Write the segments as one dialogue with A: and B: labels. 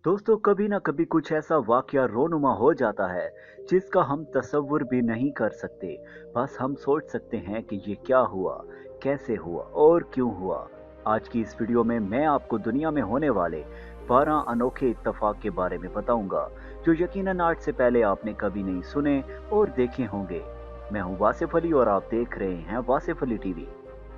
A: दोस्तों, कभी ना कभी कुछ ऐसा वाकया रोनुमा हो जाता है जिसका हम तसव्वुर भी नहीं कर सकते। बस हम सोच सकते हैं कि ये क्या हुआ, कैसे हुआ और क्यों हुआ। आज की इस वीडियो में मैं आपको दुनिया में होने वाले 12 अनोखे इत्तेफाक के बारे में बताऊंगा जो यकीनन आज से पहले आपने कभी नहीं सुने और देखे होंगे। मैं हूं वासिफ अली और आप देख रहे हैं वासिफ अली टीवी।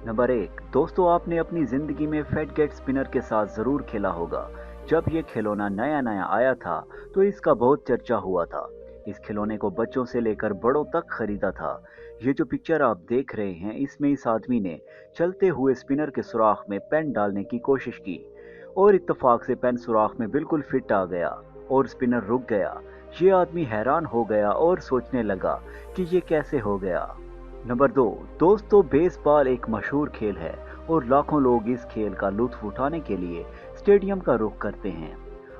A: नंबर 1। दोस्तों, आपने अपनी जिंदगी में फेट गेट स्पिनर के साथ जरूर खेला होगा। जब ये खिलौना नया नया आया था तो इसका बहुत चर्चा हुआ था। इस खिलौने को बच्चों से लेकर बड़ों तक खरीदा था। ये जो पिक्चर आप देख रहे हैं, इसमें इस आदमी ने चलते हुए स्पिनर के सुराख में पेन डालने की कोशिश की और इत्तेफाक से पेन सुराख में बिल्कुल फिट आ गया और स्पिनर रुक गया। ये आदमी हैरान हो गया और सोचने लगा कि ये कैसे हो गया। नंबर 2। दोस्तों, बेसबॉल एक मशहूर खेल है और लाखों लोग इस खेल का लुत्फ उठाने के लिए स्टेडियम का रुख करते हैं।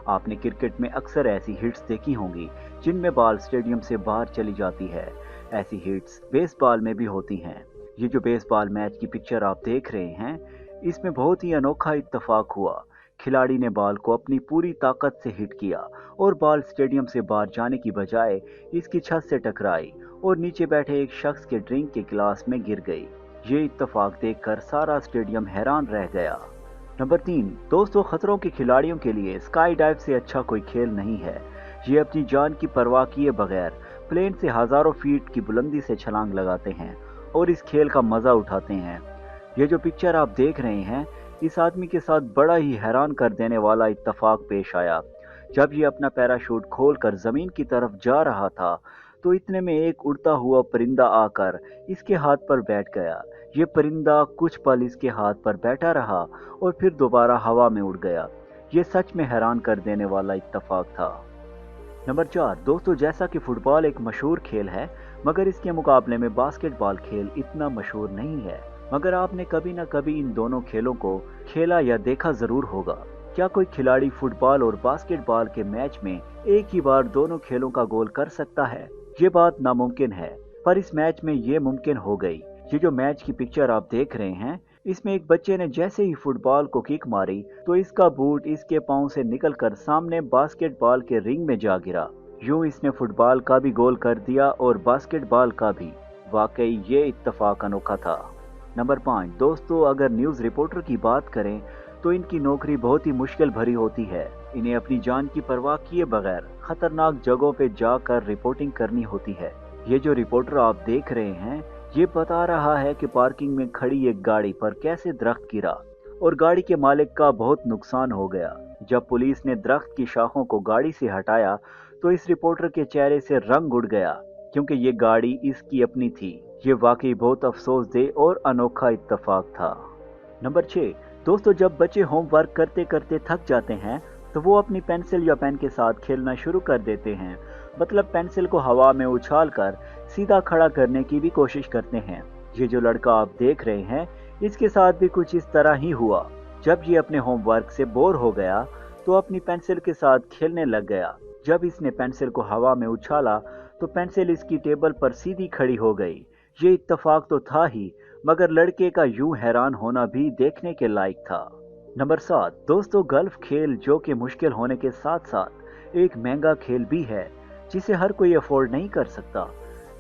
A: आपने क्रिकेट में अक्सर ऐसी हिट्स देखी होंगी जिनमें बॉल स्टेडियम से बाहर चली जाती है। ऐसी हिट्स बेसबॉल में भी होती हैं। ये जो बेसबॉल मैच की पिक्चर आप देख रहे हैं, इसमें बहुत ही अनोखा इत्तेफाक हुआ। खिलाड़ी ने बॉल को अपनी पूरी ताकत से हिट किया और बॉल स्टेडियम से बाहर जाने की बजाय इसकी छत से टकराई और नीचे बैठे एक शख्स के ड्रिंक के गिलास में गिर गई। ये इत्तेफाक देखकर सारा स्टेडियम हैरान रह गया। नंबर 3। दोस्तों, खतरों के खिलाड़ियों के लिए स्काई डाइव से अच्छा कोई खेल नहीं है। ये अपनी जान की परवाह किए बगैर प्लेन से हजारों फीट की बुलंदी से छलांग लगाते हैं और इस खेल का मजा उठाते हैं। ये जो पिक्चर आप देख रहे हैं, इस आदमी के साथ बड़ा ही हैरान कर देने वाला इत्तेफाक पेश आया। जब ये अपना पैराशूट खोलकर जमीन की तरफ जा रहा था तो इतने में एक उड़ता हुआ परिंदा आकर इसके हाथ पर बैठ गया। ये परिंदा कुछ पल इसके हाथ पर बैठा रहा और फिर दोबारा हवा में उड़ गया। ये सच में हैरान कर देने वाला इत्तेफाक था। नंबर 4। दोस्तों, जैसा कि फुटबॉल एक मशहूर खेल है, मगर इसके मुकाबले में बास्केटबॉल खेल इतना मशहूर नहीं है। मगर आपने कभी न कभी इन दोनों खेलों को खेला या देखा जरूर होगा। क्या कोई खिलाड़ी फुटबॉल और बास्केटबॉल के मैच में एक ही बार दोनों खेलों का गोल कर सकता है? ये बात नामुमकिन है, पर इस मैच में ये मुमकिन हो गई। ये जो मैच की पिक्चर आप देख रहे हैं, इसमें एक बच्चे ने जैसे ही फुटबॉल को किक मारी तो इसका बूट इसके पांव से निकलकर सामने बास्केटबॉल के रिंग में जा गिरा। यूं इसने फुटबॉल का भी गोल कर दिया और बास्केटबॉल का भी। वाकई ये इत्तेफाक अनोखा था। नंबर 5। दोस्तों, अगर न्यूज़ रिपोर्टर की बात करें तो इनकी नौकरी बहुत ही मुश्किल भरी होती है। इन्हें अपनी जान की परवाह किए बगैर खतरनाक जगहों पे जाकर रिपोर्टिंग करनी होती है। ये जो रिपोर्टर आप देख रहे हैं, ये बता रहा है कि पार्किंग में खड़ी एक गाड़ी पर कैसे दरख्त गिरा और गाड़ी के मालिक का बहुत नुकसान हो गया। जब पुलिस ने दरख्त की शाखों को गाड़ी से हटाया तो इस रिपोर्टर के चेहरे से रंग उड़ गया, क्योंकि ये गाड़ी इसकी अपनी थी। ये वाकई बहुत अफसोसदेह और अनोखा इत्तेफाक था। नंबर 6। दोस्तों, जब बच्चे होमवर्क करते करते थक जाते हैं तो वो अपनी पेंसिल या पेन के साथ खेलना शुरू कर देते हैं। मतलब पेंसिल को हवा में उछालकर सीधा खड़ा करने की भी कोशिश करते हैं। ये जो लड़का आप देख रहे हैं, इसके साथ भी कुछ इस तरह ही हुआ। जब ये अपने होमवर्क से बोर हो गया तो अपनी पेंसिल के साथ खेलने लग गया। जब इसने पेंसिल को हवा में उछाला तो पेंसिल इसकी टेबल पर सीधी खड़ी हो गई। ये इत्तेफाक तो था ही, मगर लड़के का यूं हैरान होना भी देखने के लायक था। नंबर 7। दोस्तों, गल्फ खेल जो कि मुश्किल होने के साथ साथ एक महंगा खेल भी है जिसे हर कोई अफोर्ड नहीं कर सकता।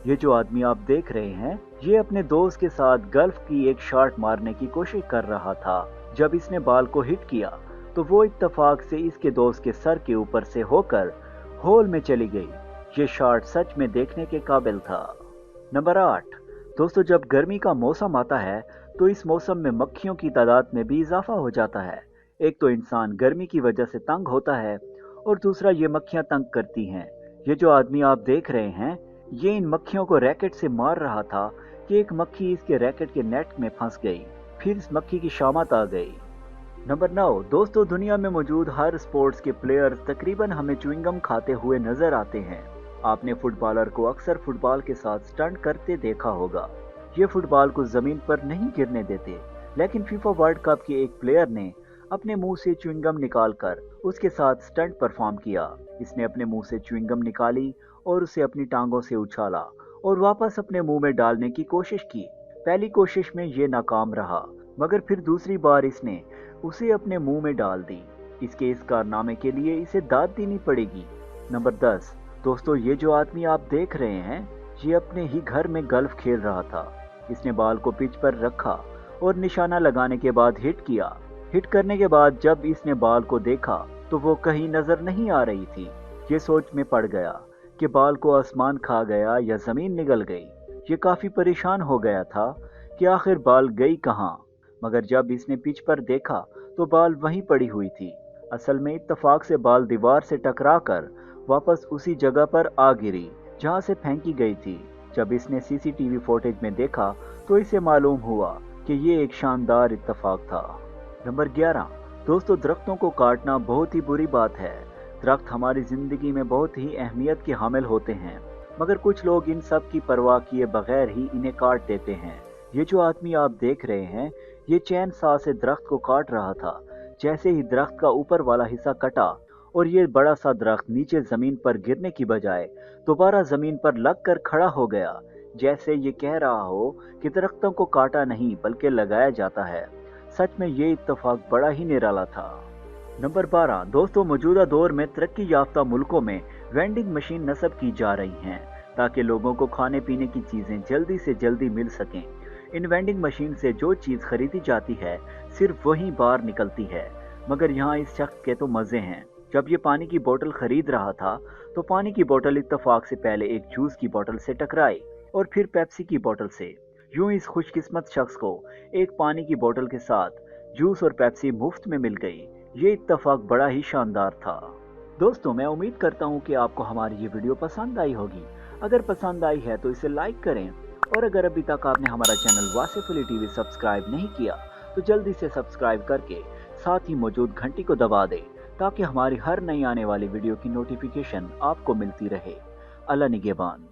A: ये जो आदमी आप देख रहे हैं, ये अपने दोस्त के साथ गल्फ की एक शॉट मारने की कोशिश कर रहा था। जब इसने बॉल को हिट किया तो वो इत्तेफाक से इसके दोस्त के सर के ऊपर से होकर होल में चली गई। ये शॉट सच में देखने के काबिल था। नंबर 8। दोस्तों, जब गर्मी का मौसम आता है तो इस मौसम में मक्खियों की तादाद में भी इजाफा हो जाता है। एक तो इंसान गर्मी की वजह से तंग होता है और दूसरा ये मक्खियां तंग करती हैं। ये जो आदमी आप देख रहे हैं, ये इन मक्खियों को रैकेट से मार रहा था कि एक मक्खी इसके रैकेट के नेट में फंस गई। फिर इस मक्खी की शामत आ गई। नंबर 9। दोस्तों, दुनिया में मौजूद हर स्पोर्ट्स के प्लेयर तकरीबन हमें च्युइंगम खाते हुए नजर आते हैं। आपने फुटबॉलर को अक्सर फुटबॉल के साथ स्टंट करते देखा होगा। ये फुटबॉल को जमीन पर नहीं गिरने देते, लेकिन फीफा वर्ल्ड कप के एक प्लेयर ने अपने मुंह से च्युइंगम निकालकर उसके साथ स्टंट परफॉर्म किया। इसने अपने मुंह से च्युइंगम निकाली और उसे अपनी टांगों से उछाला और वापस अपने मुंह में डालने की कोशिश की। पहली कोशिश में ये नाकाम रहा, मगर फिर दूसरी बार इसने उसे अपने मुंह में डाल दी। इसके इस कारनामे के लिए इसे दाद देनी पड़ेगी। नंबर 10। दोस्तों, ये जो आदमी आप देख रहे हैं, ये अपने ही घर में गल्फ खेल रहा था। इसने बॉल को पिच पर रखा और निशाना लगाने के बाद हिट किया। हिट करने के बाद जब इसने बॉल को देखा तो वो कहीं नजर नहीं आ रही थी। ये सोच में पड़ गया कि बॉल को आसमान खा गया या जमीन निगल गई। ये काफी परेशान हो गया था कि आखिर बॉल गई कहाँ। मगर जब इसने पिच पर देखा तो बॉल वहीं पड़ी हुई थी। असल में इत्तेफाक से बॉल दीवार से टकराकर वापस उसी जगह पर आ गिरी जहां से फेंकी गई थी। जब इसने सीसीटीवी फुटेज में देखा तो इसे मालूम हुआ कि ये एक शानदार इत्तेफाक था। नंबर 11। दोस्तों, दरख्तों को काटना बहुत ही बुरी बात है। दरख्त हमारी जिंदगी में बहुत ही अहमियत के हामिल होते हैं, मगर कुछ लोग इन सब की परवाह किए बगैर ही इन्हें काट देते हैं। ये जो आदमी आप देख रहे हैं, ये चैन साह से दरख्त को काट रहा था। जैसे ही दरख्त का ऊपर वाला हिस्सा कटा और ये बड़ा सा दरख्त नीचे जमीन पर गिरने की बजाय दोबारा जमीन पर लगकर खड़ा हो गया, जैसे ये कह रहा हो कि दरख्तों को काटा नहीं बल्कि लगाया जाता है। सच में ये इत्तेफाक बड़ा ही निराला था। नंबर 12। दोस्तों, मौजूदा दौर में तरक्की याफ्ता मुल्कों में वेंडिंग मशीन नस्ब की जा रही हैं ताकि लोगों को खाने पीने की चीजें जल्दी से जल्दी मिल सकें। इन वेंडिंग मशीन से जो चीज खरीदी जाती है सिर्फ वही बाहर निकलती है। मगर यहाँ इस शख्स के तो मजे हैं। जब ये पानी की बोतल खरीद रहा था तो पानी की बोतल इत्तेफाक से पहले एक जूस की बोतल से टकराई और फिर पेप्सी की बोतल से। यूं इस खुशकिस्मत शख्स को एक पानी की बोतल के साथ जूस और पेप्सी मुफ्त में मिल गई। ये इत्तेफाक बड़ा ही शानदार था। दोस्तों, मैं उम्मीद करता हूँ कि आपको हमारी ये वीडियो पसंद आई होगी। अगर पसंद आई है तो इसे लाइक करें, और अगर अभी तक आपने हमारा channel Wasif Ali TV subscribe नहीं किया तो जल्दी से सब्सक्राइब करके साथ ही मौजूद घंटी को दबा दें ताकि हमारी हर नई आने वाली वीडियो की नोटिफिकेशन आपको मिलती रहे। अल्लाह निगहबान।